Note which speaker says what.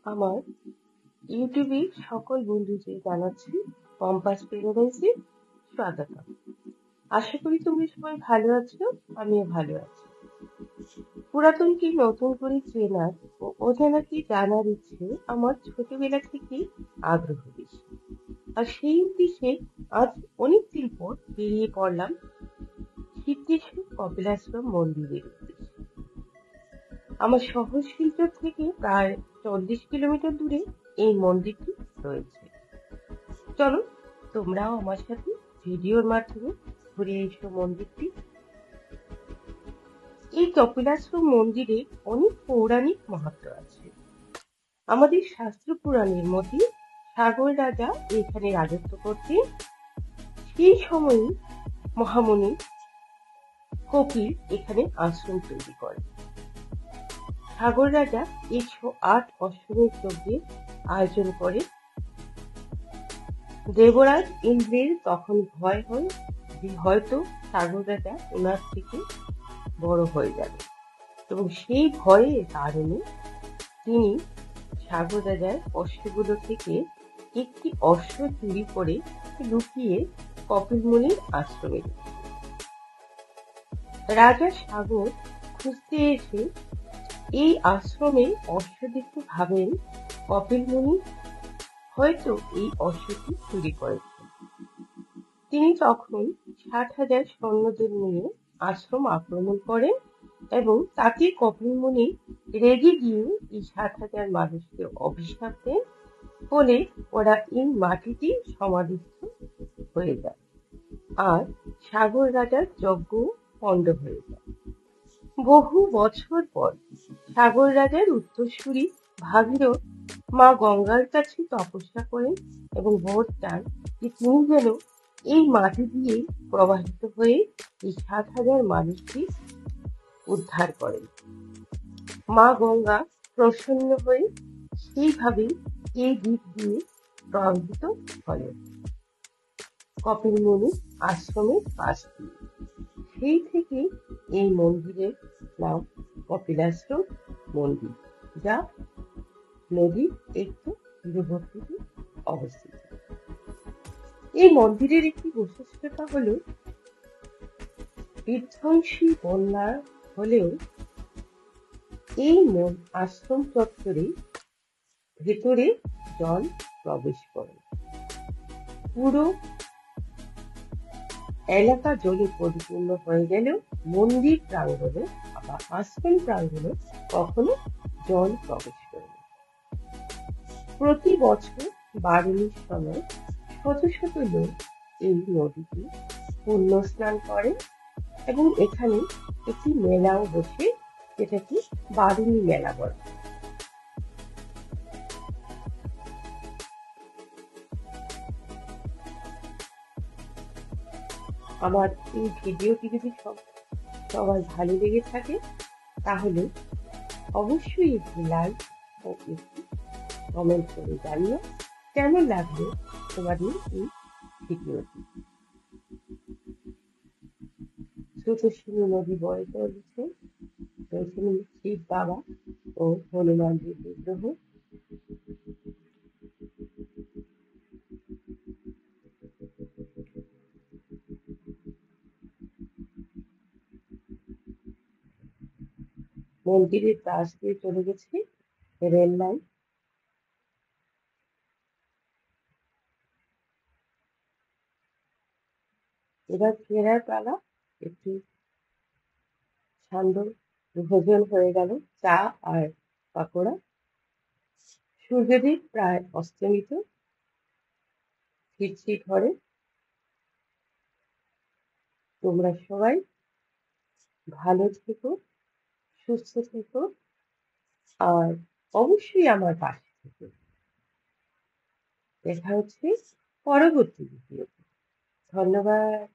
Speaker 1: আমার ইউটিউবে সকল বন্ধুদের জানাচ্ছি কম্পাস প্যারাডাইসে স্বাগত। আশা করি তুমি সবাই ভালো আছো, আমিও ভালো আছি। পুরাতনকে নতুন করে চেনার ও অজানাকে জানার ইচ্ছে আমার ছোটবেলা থেকেই আগ্রহ বেশি। আর সেই উদ্দেশ্যে আজ অনেকদিন পর বেরিয়ে পড়লাম সিদ্ধেশ্বর কপিলাশ্রম মন্দিরের উদ্দেশ্যে। আমার শহর শিলচর থেকে প্রায় 40 কিলোমিটার দূরে এই মন্দিরটি রয়েছে। চলো তোমরাও আমার সাথে ভিডিওর মাধ্যমে ঘুরে এসো মন্দিরটি। এই কপিলাশ্রম মন্দিরে অনেক পৌরাণিক মাহাত্ম্য আছে। আমাদের শাস্ত্র পুরাণের মতে সাগর রাজা এখানে রাজত্ব করতেন। সেই সময়ই মহামুনি কপিল এখানে আশ্রম তৈরি করেন। সাগর রাজা 108 অশ্বমেধ যজ্ঞের আয়োজন করে। দেবরাজ ইন্দ্রের তখন ভয় হয় যে হয়তো সাগর রাজা ওনার থেকে বড় হয়ে যাবে, এবং সেই ভয়ের কারণে তিনি সাগর রাজার অশ্বগুলো থেকে একটি অশ্ব চুরি করে লুকিয়ে কপিল মুনির আশ্রমে রেখেছিলেন। রাজা সাগর খুঁজতে এসে এই আশ্রমে অশ্ব দেখতে ভাবেন কপিল মুনি হয়তো এই অশ্বটি চুরি করেছেন। তিনি তখন 60,000 সৈন্যদের নিয়ে আশ্রম আক্রমণ করেন এবং তাতে কপিল মুনি রেগে গিয়ে এই 60,000 মানুষকে অভিশাপ দেন। ফলে ওরা এই মাটিতে সমাধিস্থ হয়ে যায় আর সাগর রাজার যজ্ঞ পণ্ড হয়ে যায়। বহু বছর পর সাগর রাজার উত্তরসূরি ভাগীরথ মা গঙ্গার কাছে তপস্যা করেন এবং বর চান যে তিনি যেন এই মাটি দিয়ে প্রবাহিত হয়ে এই 60,000 মানুষকে উদ্ধার করেন। মা গঙ্গা প্রসন্ন হয়ে সেইভাবে এই দিক দিয়ে প্রবাহিত হলেন কপিল মুনির আশ্রমের পাশ দিয়ে। সেই থেকে এই মন্দিরের নাম কপিলাশ্রম মন্দির, যা নদীর একটু দূরবর্তীতে অবস্থিত। এই মন্দিরের একটি বৈশিষ্ট্যতা হল বিধ্বংসী বন্যা হলেও এই আশ্রম চত্বরে ভেতরে জল প্রবেশ করে। পুরো এলাকা জলে পরিপূর্ণ হয়ে গেলেও মন্দির প্রাঙ্গণে বা আশ্রম প্রাঙ্গণে কখনো জল প্রবেশ করে না। প্রতি বছর বারুণীর সময় শত শত লোক এই নদীতে পুণ্য স্নান করে এবং এখানে একটি মেলাও বসে, যেটাকে বারুণী মেলা বলে। আমার এই ভিডিওটি যদি সবার ভালো লেগে থাকে তাহলে অবশ্যই একটি লাইক ও একটি কমেন্ট করে জানিও কেমন লাগলো তোমাদের এই ভিডিওটি। স্রোতস্বিনী নদী বয়ে চলেছে, শিব বাবা ও হনুমানজির বিগ্রহ। মন্দিরের পাশ দিয়ে চলে গেছে রেল লাইন। এবার ফেরার পালা। একটু সান্ধ্য ভোজন হয়ে গেল, চা আর পাকোড়া। সূর্যদেব প্রায় অস্তমিত, ফিরছি ঘরে। তোমরা সবাই ভালো থেকো, সুস্থ থেকো আর অবশ্যই আমার পাশে থেকো। দেখা হচ্ছে পরবর্তী ভিডিওতে। ধন্যবাদ।